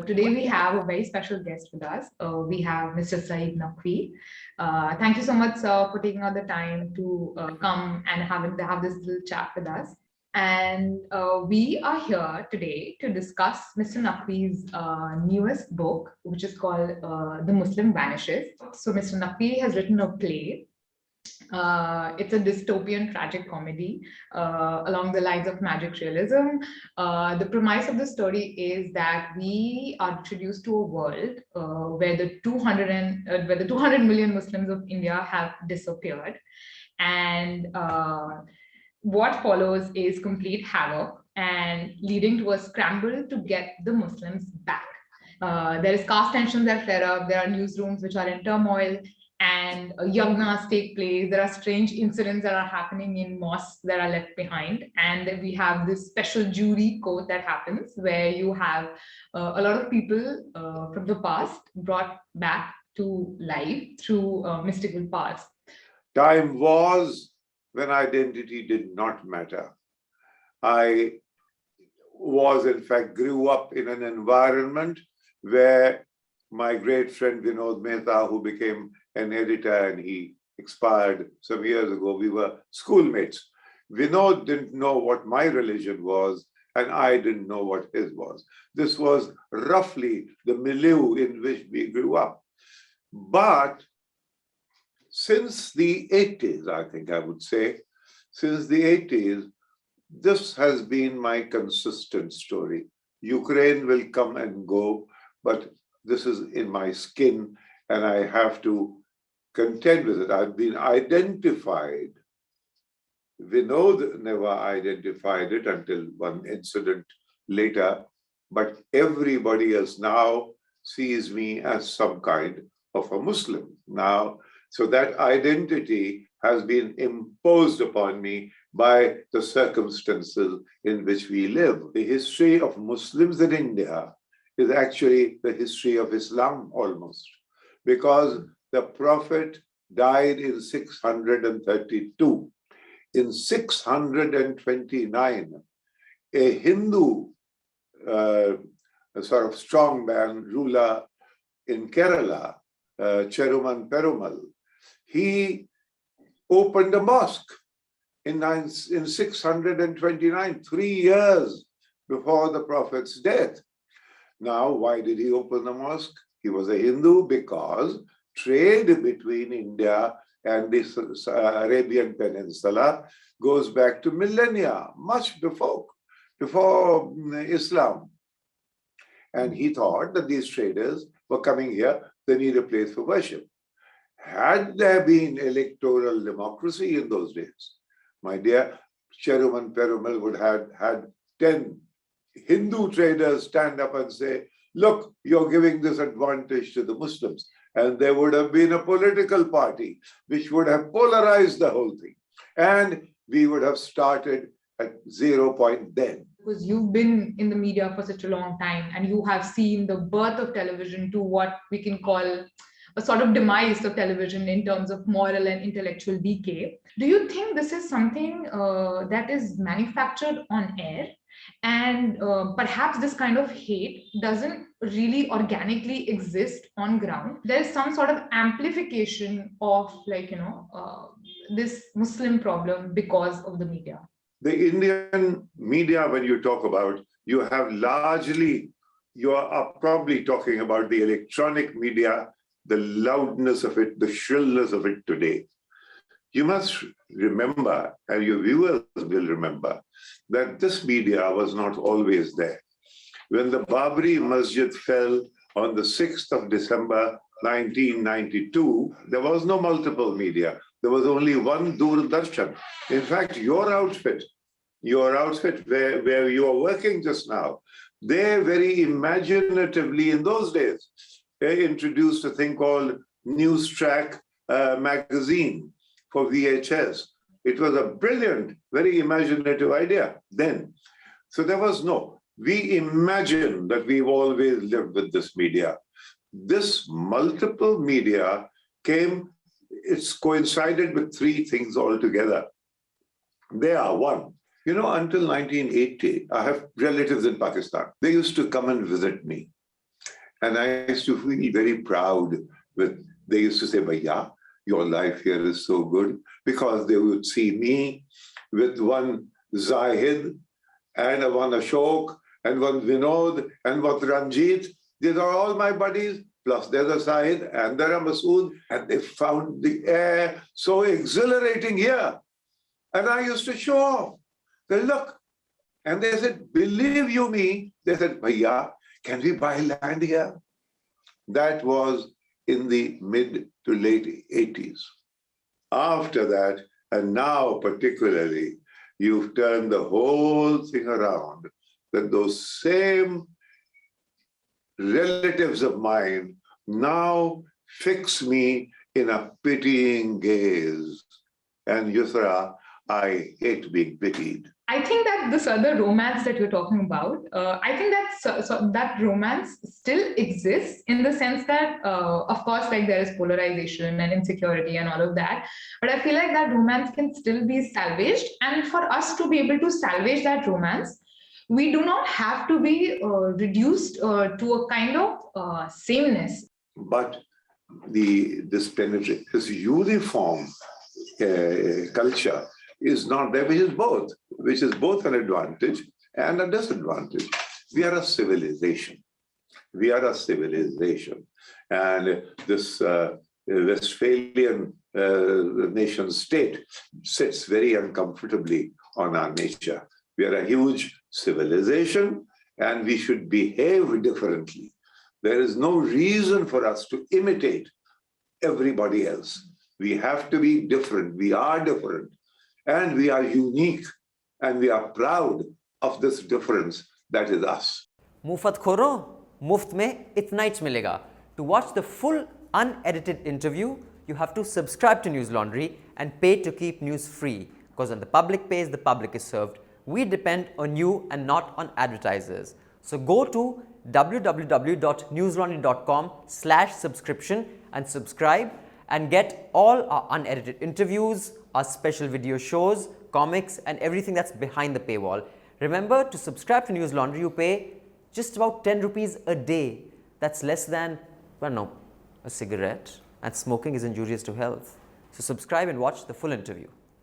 today we have a very special guest with us. We have Mr. Saeed Naqvi. Thank you so much, sir, for taking out the time to come and have this little chat with us. And we are here today to discuss Mr. Naqvi's newest book, which is called The Muslim Vanishes. So Mr. Naqvi has written a play. It's a dystopian tragic comedy along the lines of magic realism. The premise of the story is that we are introduced to a world where the 200 million Muslims of India have disappeared, and what follows is complete havoc and leading to a scramble to get the Muslims back. There is caste tensions that flare up. There are newsrooms which are in turmoil, and yagnas take place. There are strange incidents that are happening in mosques that are left behind. And we have this special jury court that happens where you have a lot of people from the past brought back to life through mystical paths. Time was when identity did not matter. I was, in fact, grew up in an environment where my great friend Vinod Mehta, who became an editor and he expired some years ago, we were schoolmates. Vinod didn't know what my religion was, and I didn't know what his was. This was roughly the milieu in which we grew up. But since the 80s, I think I would say, since the 80s, this has been my consistent story. Ukraine will come and go, but this is in my skin, and I have to contend with it. I've been identified. Vinod never identified it until one incident later, but everybody else now sees me as some kind of a Muslim now. So that identity has been imposed upon me by the circumstances in which we live. The history of Muslims in India is actually the history of Islam almost, because the Prophet died in 632. In 629, a Hindu, a sort of strongman ruler in Kerala, Cheruman Perumal, he opened a mosque in 629, 3 years before the Prophet's death. Now, why did he open the mosque? He was a Hindu because trade between India and the Arabian Peninsula goes back to millennia, much before Islam. And he thought that these traders were coming here, they need a place for worship. Had there been electoral democracy in those days, my dear, Cheruman Perumal would have had 10 Hindu traders stand up and say, look, you're giving this advantage to the Muslims. And there would have been a political party which would have polarized the whole thing. And we would have started at 0 point then. Because you've been in the media for such a long time and you have seen the birth of television to what we can call a sort of demise of television in terms of moral and intellectual decay. Do you think this is something that is manufactured on air? And perhaps this kind of hate doesn't really organically exist on ground. There's some sort of amplification of this Muslim problem because of the media. The Indian media, when you talk about, you have largely, you are probably talking about the electronic media, the loudness of it, the shrillness of it today. You must remember, and your viewers will remember, that this media was not always there. When the Babri Masjid fell on the 6th of December, 1992, there was no multiple media. There was only one Doordarshan. In fact, your outfit where you are working just now, they very imaginatively in those days, they introduced a thing called News Track magazine for VHS. It was a brilliant, very imaginative idea then. So there was no, we imagine that we've always lived with this media. This multiple media came, it's coincided with three things altogether. They are one, until 1980, I have relatives in Pakistan. They used to come and visit me. And I used to feel very proud they used to say, Bhaiya, your life here is so good, because they would see me with one Zahid and one Ashok and one Vinod and one Ranjit. These are all my buddies, plus there's a Saeed and there are Masood, and they found the air so exhilarating here. And I used to show off. They look, and they said, believe you me, they said, Bhaiya, can we buy land here? That was in the mid to late 80s. After that, and now particularly, you've turned the whole thing around, that those same relatives of mine now fix me in a pitying gaze. And Yusra, I hate being pitied. I think that this other romance that you're talking about, I think that that romance still exists in the sense that, of course, like there is polarization and insecurity and all of that. But I feel like that romance can still be salvaged. And for us to be able to salvage that romance, we do not have to be reduced to a kind of sameness. But this uniform culture is not there, which is both an advantage and a disadvantage. We are a civilization. We are a civilization. And this Westphalian nation state sits very uncomfortably on our nature. We are a huge civilization and we should behave differently. There is no reason for us to imitate everybody else. We have to be different. We are different. And we are unique, and we are proud of this difference that is us. Mufat khoro, muft mein itna hi milega. To watch the full unedited interview, you have to subscribe to News Laundry and pay to keep news free. Because when the public pays, the public is served. We depend on you and not on advertisers. So go to www.newslaundry.com/subscription and subscribe and get all our unedited interviews, our special video shows, comics, and everything that's behind the paywall. Remember, to subscribe to News Laundry, you pay just about 10 rupees a day. That's less than, well, no, a cigarette. And smoking is injurious to health. So subscribe and watch the full interview.